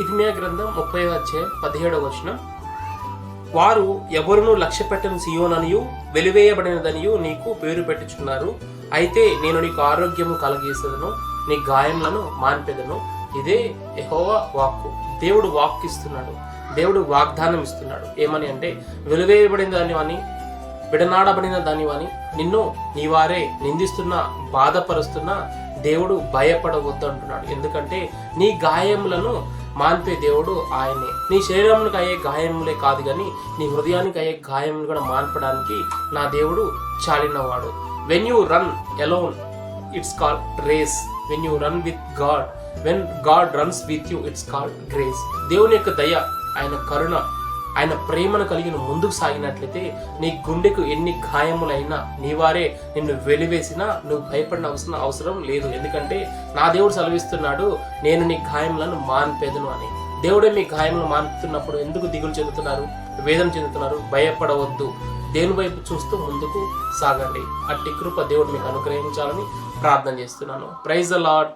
ఇర్మియా గ్రంథం 30వ అధ్యాయం 17వ వచనం, వారు ఎవరును లక్ష్య పెట్టని సియోననియు వెలివేయబడినదనియు నీకు పేరు పెట్టుచున్నారు. అయితే నేను నీకు ఆరోగ్యము కలగజేసేదను, నీ గాయములను మాన్పెదను. ఇదే యెహోవా వాక్కు. దేవుడు వాక్కు ఇస్తున్నాడు, దేవుడు వాగ్దానం ఇస్తున్నాడు. ఏమని అంటే, వెలివేయబడిన దానివని, విడనాడబడిన దానివని, నిన్ను నీవారే నిందిస్తున్నా బాధపరుస్తున్నా దేవుడు భయపడవద్దు అంటున్నాడు. ఎందుకంటే నీ గాయములను మాన్పే దేవుడు ఆయనే. నీ శరీరానికి అయ్యే గాయములే కాదు కానీ నీ హృదయానికి అయ్యే గాయములు కూడా మాన్పడానికి నా దేవుడు చాలినవాడు. When you run alone it's called race, when you run with God, when God runs with you it's called grace. దేవుని యొక్క దయ, ఆయన కరుణ, ఆయన ప్రేమను కలిగి నువ్వు ముందుకు సాగినట్లయితే నీ గుండెకు ఎన్ని గాయములైనా, నీవారే నిన్ను వెలివేసినా నువ్వు భయపడిన అవసరం లేదు. ఎందుకంటే నా దేవుడు సెలవిస్తున్నాడు, నేను నీ గాయములను మాన్పేదను అని. దేవుడే మీ గాయములను మాన్పుతున్నప్పుడు ఎందుకు దిగులు చెందుతున్నారు, వేదన చెందుతున్నారు? భయపడవద్దు. దేవుని వైపు చూస్తూ ముందుకు సాగండి. అట్టి కృప దేవుడు మీకు అనుగ్రహించాలని ప్రార్థన చేస్తున్నాను. Praise the lord.